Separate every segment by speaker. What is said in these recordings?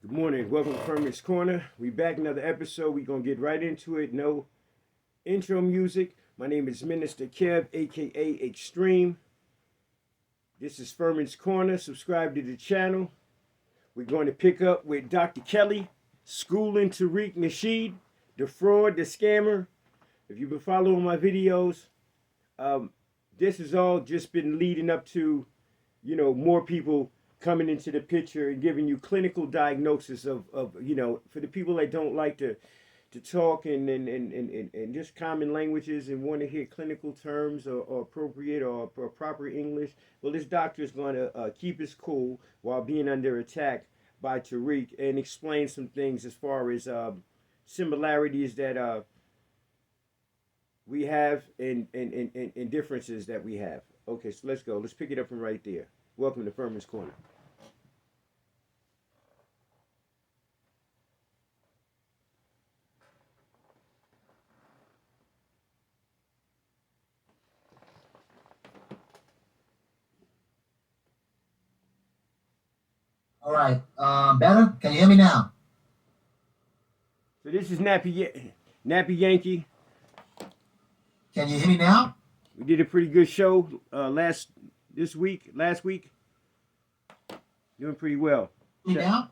Speaker 1: Good morning. Welcome to Furman's Corner. We back another episode. We're gonna get right into it. No intro music. My name is Minister Kev, aka Extreme. This is Furman's Corner. Subscribe to the channel. We're going to pick up with Dr. Kelly, schooling Tariq Nasheed, the fraud, the scammer. If you've been following my videos, this has all just been leading up to, more people coming into the picture and giving you clinical diagnosis of for the people that don't like to talk and just common languages and want to hear clinical terms or appropriate or proper English. Well, this doctor is going to keep his cool while being under attack by Tariq and explain some things as far as similarities that we have and differences that we have. Okay, so let's go. Let's pick it up from right there. Welcome to Furman's Corner.
Speaker 2: All right. Better? Can you hear me now?
Speaker 1: So this is Nappy Yankee.
Speaker 2: Can you hear me now?
Speaker 1: We did a pretty good show last week. Doing pretty well.
Speaker 2: Me now?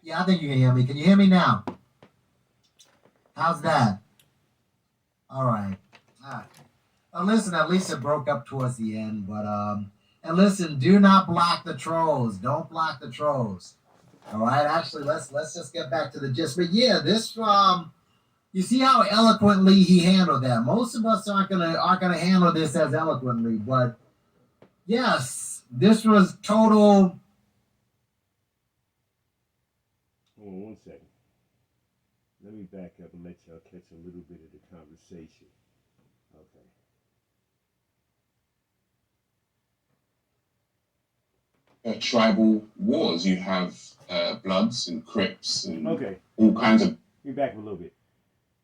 Speaker 2: Yeah, I think you can hear me. Can you hear me now? How's that? All right. Listen, at least it broke up towards the end, but and listen, do not block the trolls. Don't block the trolls. All right. Actually, let's just get back to the gist. But yeah, this you see how eloquently he handled that. Most of us aren't gonna handle this as eloquently, but yes, this was total.
Speaker 1: Hold on 1 second. Let me back up and let y'all catch a little bit of the conversation. Okay.
Speaker 3: Tribal wars. You have Bloods and Crips and
Speaker 1: Okay.
Speaker 3: all kinds of.
Speaker 1: Let me back up a little bit.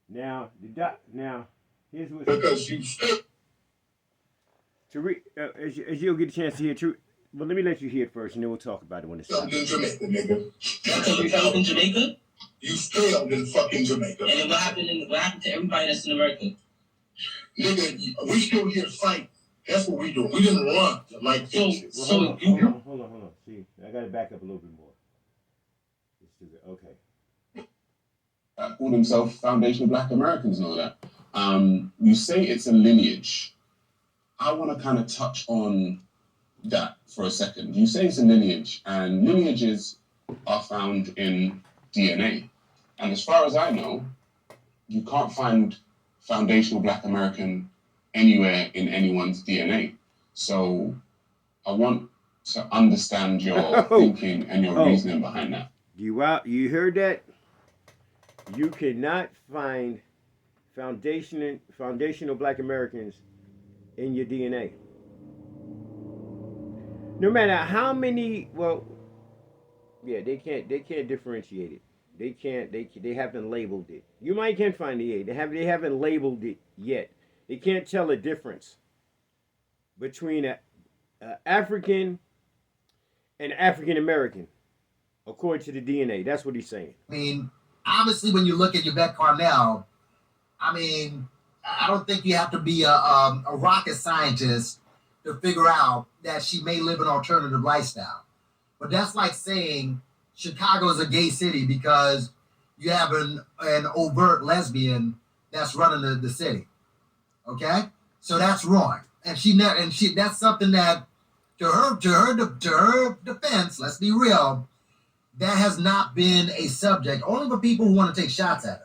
Speaker 1: Now here's what.
Speaker 3: Because you
Speaker 1: Tariq, as you'll get a chance to hear Tariq. Well, let me let you hear it first, and then we'll talk about it when it's
Speaker 3: failed
Speaker 1: time.
Speaker 3: in Jamaica, nigga.
Speaker 4: So you failed in Jamaica?
Speaker 3: You failed in fucking Jamaica.
Speaker 4: And then what happened to everybody that's in America?
Speaker 3: Nigga, we still here to fight. That's what we do. We didn't run like this.
Speaker 1: Hold on. See, I got to back up a little bit more. Let's do that. Okay.
Speaker 3: Call themselves Foundation Black Americans and all that. You say it's a lineage. I want to kind of touch on that for a second. You say it's a lineage, and lineages are found in DNA. And as far as I know, you can't find foundational Black American anywhere in anyone's DNA. So I want to understand your thinking and your reasoning behind that.
Speaker 1: You heard that? You cannot find foundational Black Americans in your DNA. No matter how many, they can't differentiate it. They haven't labeled it. You might can find the A. They haven't labeled it yet. They can't tell a difference between a African and African American, according to the DNA. That's what he's saying.
Speaker 2: I mean, obviously, when you look at Yvette Carnell, I mean, I don't think you have to be a rocket scientist to figure out that she may live an alternative lifestyle. But that's like saying Chicago is a gay city because you have an overt lesbian that's running the city. Okay, so that's wrong, and that's something that to her defense. Let's be real, that has not been a subject. Only for people who want to take shots at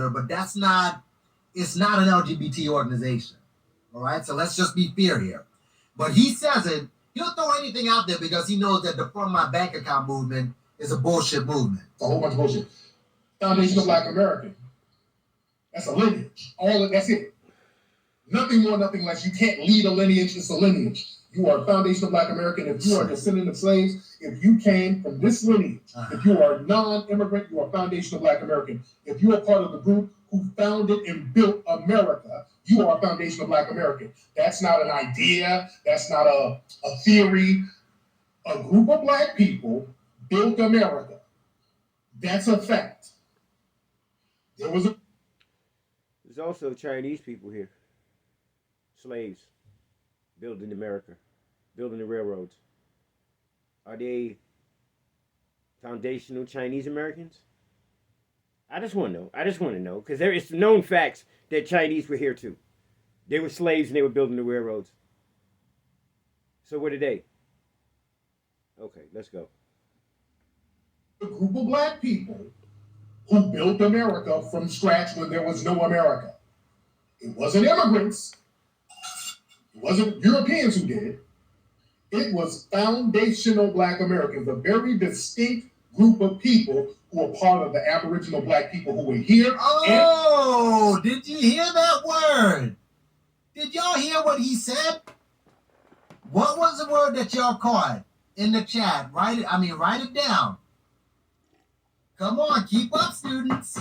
Speaker 2: her. But that's not. It's not an LGBT organization. All right, so let's just be fair here. But he says it. He'll throw anything out there because he knows that the From My Bank Account movement is a bullshit movement.
Speaker 3: It's a whole bunch of bullshit. Foundation of Black American. That's a lineage. That's it. Nothing more, nothing less. You can't lead a lineage. It's a lineage. You are a Foundation of Black American. If you are a descendant of slaves, if you came from this lineage, if you are non-immigrant, you are Foundation of Black American. If you are part of the group who founded and built America, you are a Foundation of Black American. That's not an idea. That's not a theory.
Speaker 5: A group of black people built America. That's a fact. There's
Speaker 1: also Chinese people here, slaves, building America, building the railroads. Are they foundational Chinese Americans? I just want to know. I just want to know because there is known facts that Chinese were here too. They were slaves and they were building the railroads. So what are they? Okay, let's go.
Speaker 5: a group of black people who built America from scratch when there was no America. It wasn't immigrants. It wasn't Europeans who did it. It was foundational black Americans, a very distinct group of people who were part of the Aboriginal black people who were here.
Speaker 2: Oh, did you hear that word? Did y'all hear what he said? What was the word that y'all caught in the chat? Write it down. Come on, keep up, students.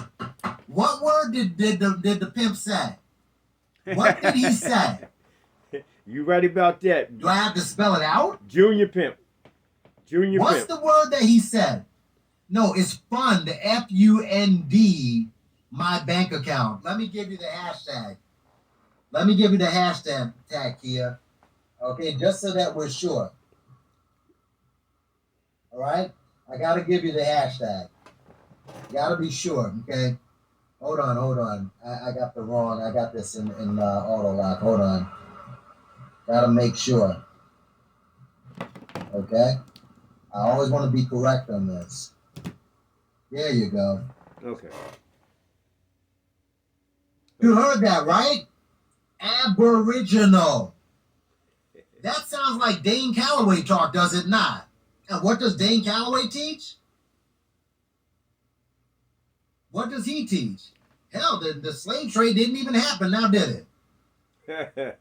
Speaker 2: What word did the pimp say? What did he say?
Speaker 1: You right about that.
Speaker 2: Do I have to spell it out?
Speaker 1: Junior pimp. Junior
Speaker 2: What's
Speaker 1: pimp.
Speaker 2: the word that he said? No, it's fund, F-U-N-D, my bank account. Let me give you the hashtag. Let me give you the hashtag, Kia. Okay, just so that we're sure. All right? I got to give you the hashtag. Got to be sure, okay? Hold on. I got this in auto lock. Hold on. Got to make sure. Okay? I always want to be correct on this. There you go.
Speaker 1: Okay.
Speaker 2: You heard that, right? Aboriginal. That sounds like Dane Calloway talk, does it not? And what does Dane Calloway teach? What does he teach? Hell, the slave trade didn't even happen now, did it?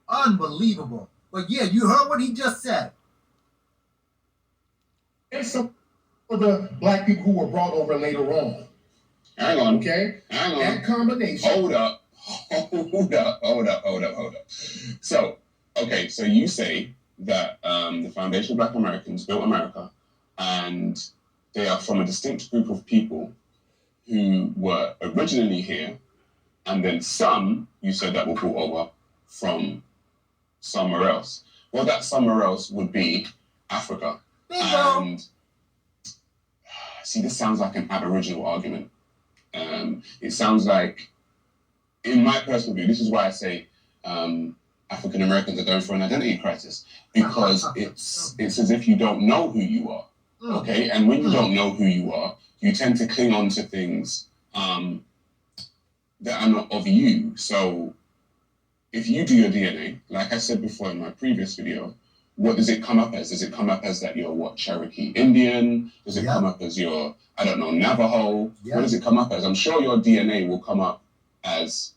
Speaker 2: Unbelievable. But yeah, you heard what he just said.
Speaker 5: And some of the black people who were brought over later on.
Speaker 3: Hang on.
Speaker 5: Okay?
Speaker 3: Hang on.
Speaker 5: That combination.
Speaker 3: Hold up. So you say that the foundational black Americans built America, and they are from a distinct group of people who were originally here, and then some, you said, that were brought over from somewhere else. Well, that somewhere else would be Africa.
Speaker 2: Bingo.
Speaker 3: And see, this sounds like an Aboriginal argument. It sounds like, in my personal view, this is why I say African Americans are going through an identity crisis, because it's as if you don't know who you are. Okay, and when you don't know who you are, you tend to cling on to things that are not of you. So if you do your DNA, like I said before in my previous video, what does it come up as? Does it come up as that you're Cherokee Indian? Does it come up as you're, I don't know, Navajo? What does it come up as? I'm sure your DNA will come up as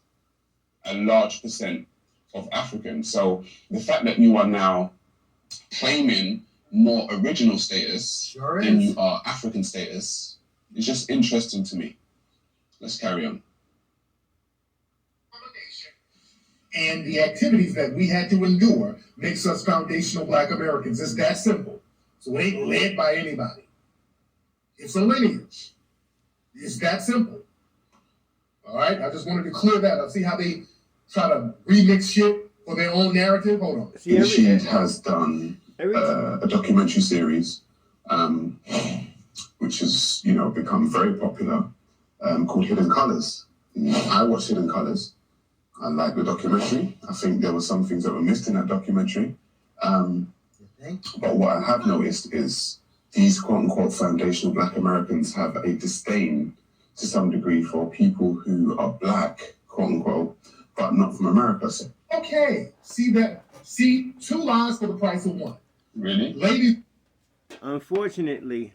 Speaker 3: a large percent of African. So the fact that you are now claiming more original status than you are African status is just interesting to me. Let's carry on.
Speaker 5: And the activities that we had to endure makes us foundational black Americans. It's that simple. So it ain't led by anybody. It's a lineage. It's that simple. All right? I just wanted to clear that up. See how they try to remix shit for their own narrative? Hold on.
Speaker 3: Nasheed has done a documentary series, which has, become very popular, called Hidden Colors. I watched Hidden Colors. I like the documentary. I think there were some things that were missed in that documentary. But what I have noticed is these quote-unquote foundational black Americans have a disdain to some degree for people who are black, quote-unquote, but not from America. So,
Speaker 5: okay, see that? See, 2 lies for the price of 1.
Speaker 3: Really?
Speaker 5: Ladies.
Speaker 1: Unfortunately,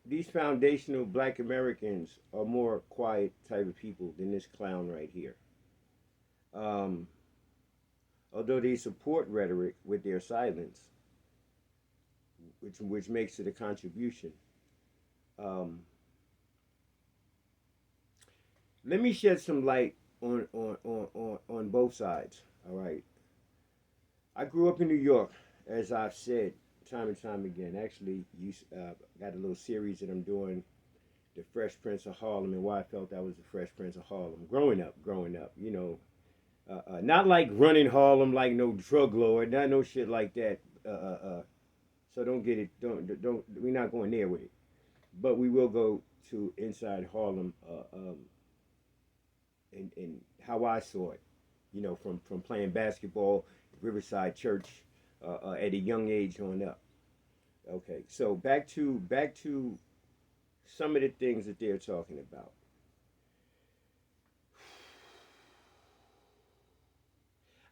Speaker 1: these foundational black Americans are more quiet type of people than this clown right here. Although they support rhetoric with their silence, which makes it a contribution. Let me shed some light on both sides. All right. I grew up in New York, as I've said time and time again. Actually, got a little series that I'm doing, The Fresh Prince of Harlem, and why I felt I was the Fresh Prince of Harlem. Growing up, not like running Harlem like no drug lord, not no shit like that. So don't get it. Don't. We're not going there with it. But we will go to inside Harlem, and how I saw it. From playing basketball, Riverside Church, at a young age on up. Okay, so back to some of the things that they're talking about.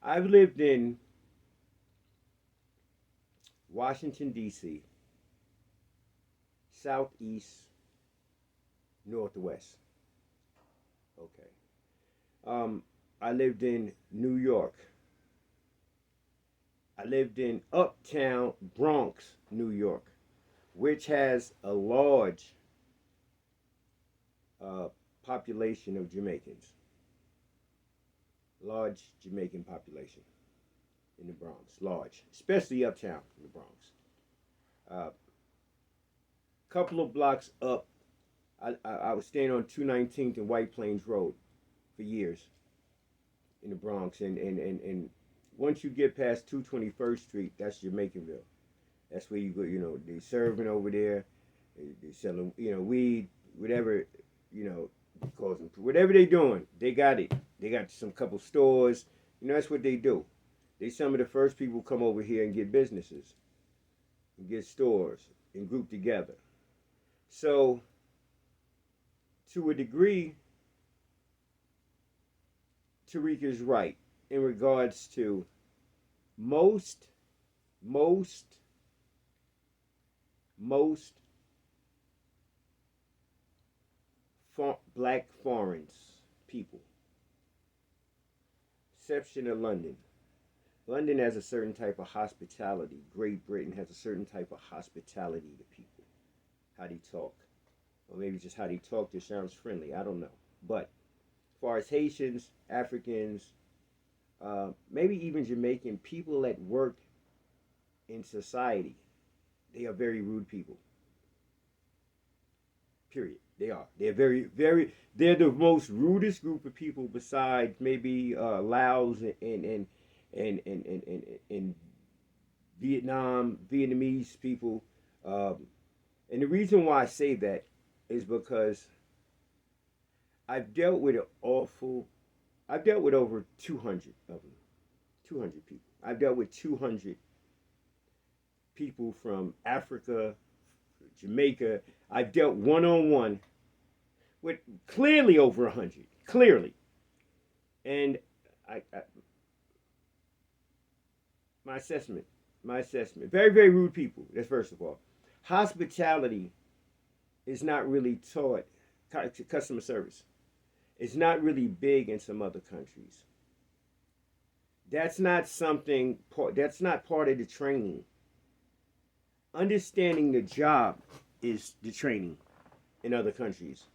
Speaker 1: I've lived in Washington, D.C., Southeast, Northwest. Okay. I lived in New York. I lived in uptown Bronx, New York, which has a large population of Jamaicans. Large Jamaican population in the Bronx. Large. Especially uptown in the Bronx. Couple of blocks up, I was staying on 219th and White Plains Road for years in the Bronx. And once you get past 221st Street, that's Jamaicanville. That's where you go, they serving over there. They selling, weed, whatever, because whatever they doing, they got it. They got some couple stores. That's what they do. They some of the first people come over here and get businesses, and get stores, and group together. So, to a degree, Tariq is right in regards to most black foreign people, exception of London. London has a certain type of hospitality. Great Britain has a certain type of hospitality to people. How they talk. Or maybe just how they talk just sounds friendly. I don't know. But as far as Haitians, Africans, maybe even Jamaican, people that work in society, they are very rude people. Period. They are. They're very, very. They're the most rudest group of people besides maybe Laos and Vietnam, Vietnamese people. And the reason why I say that is because I've dealt with over 200 of them. 200 people. I've dealt with 200 people from Africa, Jamaica. I've dealt one-on-one with clearly over 100. Clearly. And my assessment. Very, very rude people. That's first of all. Hospitality is not really taught. Customer service. It's not really big in some other countries. That's not that's not part of the training. Understanding the job is the training in other countries.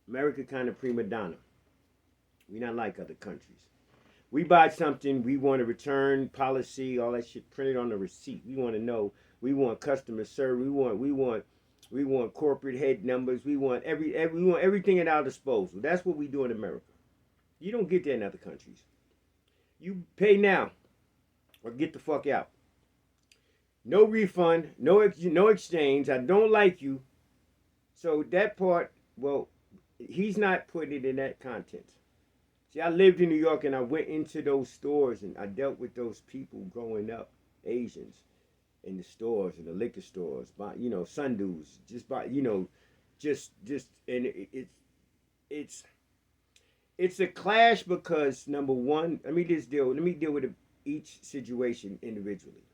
Speaker 1: America kind of prima donna. We not like other countries. We buy something, we want a return policy, all that shit printed on the receipt. We want to know. We want customer service. We want corporate head numbers. We want everything at our disposal. That's what we do in America. You don't get that in other countries. You pay now or get the fuck out. No refund, no exchange. I don't like you. So that part, well, he's not putting it in that content. See, I lived in New York and I went into those stores and I dealt with those people growing up, Asians, in the stores, in the liquor stores, sundoos, it's a clash because number one, let me deal with each situation individually.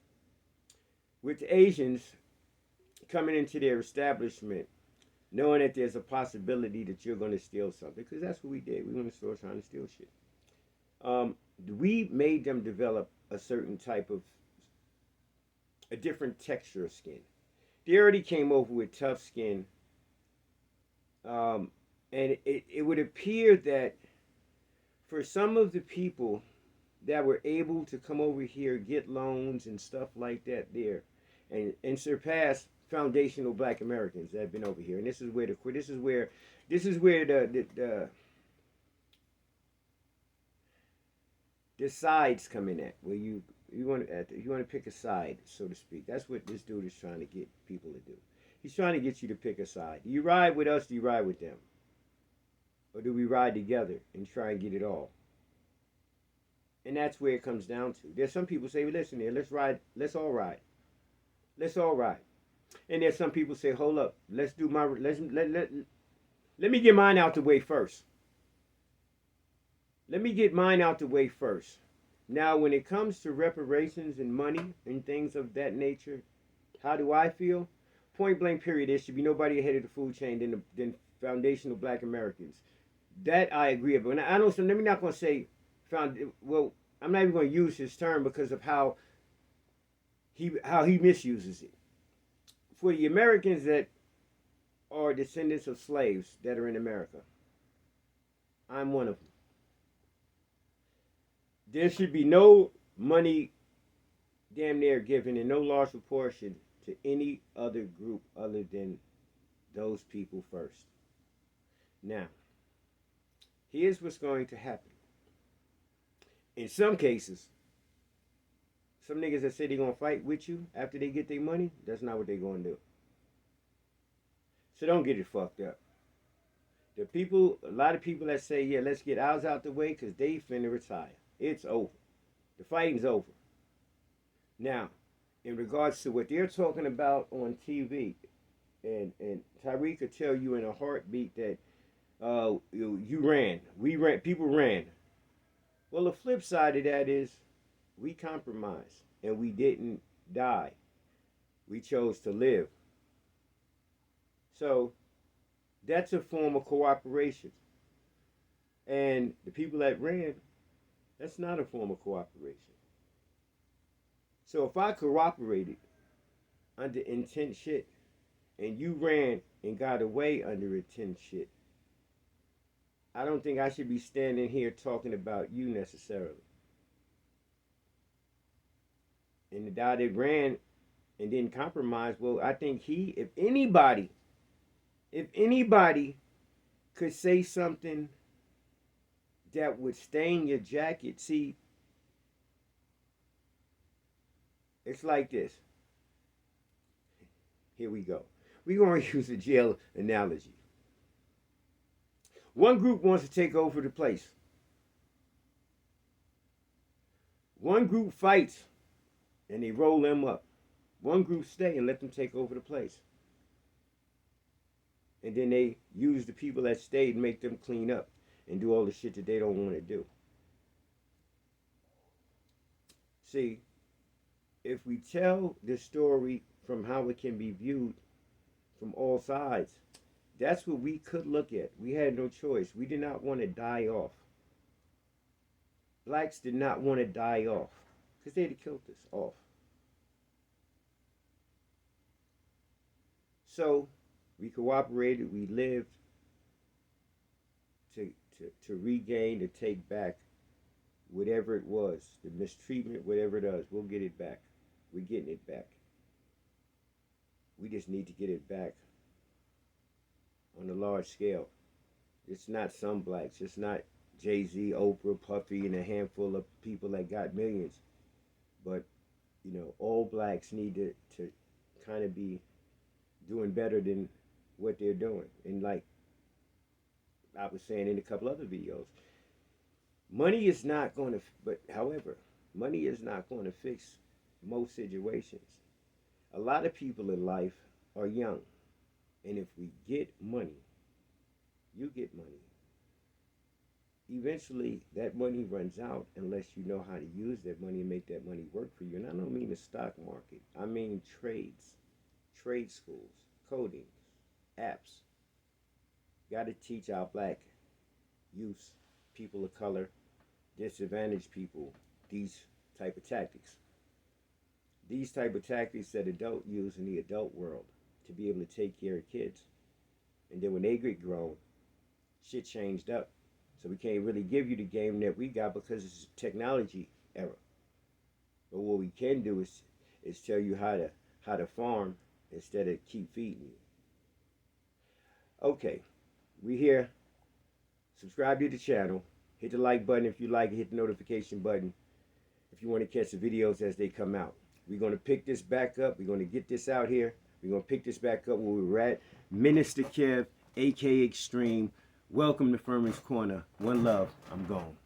Speaker 1: With the Asians coming into their establishment, knowing that there's a possibility that you're going to steal something, because that's what we did. We went to the store trying to steal shit. We made them develop a certain type of, a different texture of skin. They already came over with tough skin. And it would appear that for some of the people that were able to come over here, get loans and stuff like that there, and surpass foundational Black Americans that have been over here. And this is where the sides come in at, where you want to pick a side, so to speak. That's what this dude is trying to get people to do. He's trying to get you to pick a side. Do you ride with us? Do you ride with them? Or do we ride together and try and get it all? And that's where it comes down to. There's some people say, well, listen here, let's ride, let's all ride. Let's all ride. And there's some people say, hold up, let me get mine out the way first. Let me get mine out the way first. Now, when it comes to reparations and money and things of that nature, how do I feel? Point blank period, there should be nobody ahead of the food chain than foundational Black Americans. That I agree with. And I don't. Let me not going to say well, I'm not even going to use his term because of how he misuses it. For the Americans that are descendants of slaves that are in America, I'm one of them. There should be no money damn near given in no large proportion to any other group other than those people first. Now, here's what's going to happen. In some cases, some niggas that say they're going to fight with you after they get their money, that's not what they're going to do. So don't get it fucked up. A lot of people that say, yeah, let's get ours out the way because they finna retire. It's over. The fighting's over. Now, in regards to what they're talking about on TV, and Tariq could tell you in a heartbeat that you ran. We ran. People ran. Well, the flip side of that is we compromised and we didn't die. We chose to live. So that's a form of cooperation. And the people that ran, that's not a form of cooperation. So if I cooperated under intense shit and you ran and got away under intense shit, I don't think I should be standing here talking about you necessarily. And the guy that ran and didn't compromise, well, I think if anybody could say something that would stain your jacket, see, it's like this. Here we go. We're going to use a jail analogy. One group wants to take over the place. One group fights and they roll them up. One group stay and let them take over the place. And then they use the people that stayed and make them clean up and do all the shit that they don't want to do. See, if we tell the story from how it can be viewed from all sides, that's what we could look at. We had no choice. We did not want to die off. Blacks did not want to die off because they'd have killed us off. So we cooperated, we lived to regain, to take back whatever it was, the mistreatment, whatever it is, we'll get it back. We're getting it back. We just need to get it back on a large scale. It's not some blacks. It's not Jay-Z, Oprah, Puffy, and a handful of people that got millions. But, all blacks need to kind of be doing better than what they're doing. And like I was saying in a couple other videos, money is not going to, however, money is not going to fix most situations. A lot of people in life are young. And if we get money, you get money. Eventually, that money runs out unless you know how to use that money and make that money work for you. And I don't mean the stock market. I mean trades, trade schools, coding, apps. Got to teach our black youth, people of color, disadvantaged people, these type of tactics. These type of tactics that adults use in the adult world to be able to take care of kids. And then when they get grown, shit changed up. So we can't really give you the game that we got because it's a technology era. But what we can do is tell you how to farm instead of keep feeding you. Okay, we here. Subscribe to the channel. Hit the like button if you like it. Hit the notification button if you want to catch the videos as they come out. We're going to pick this back up. We're going to get this out here. We're going to pick this back up where we were at. Minister Kev, a.k.a. Extreme. Welcome to Furman's Corner. One love. I'm gone.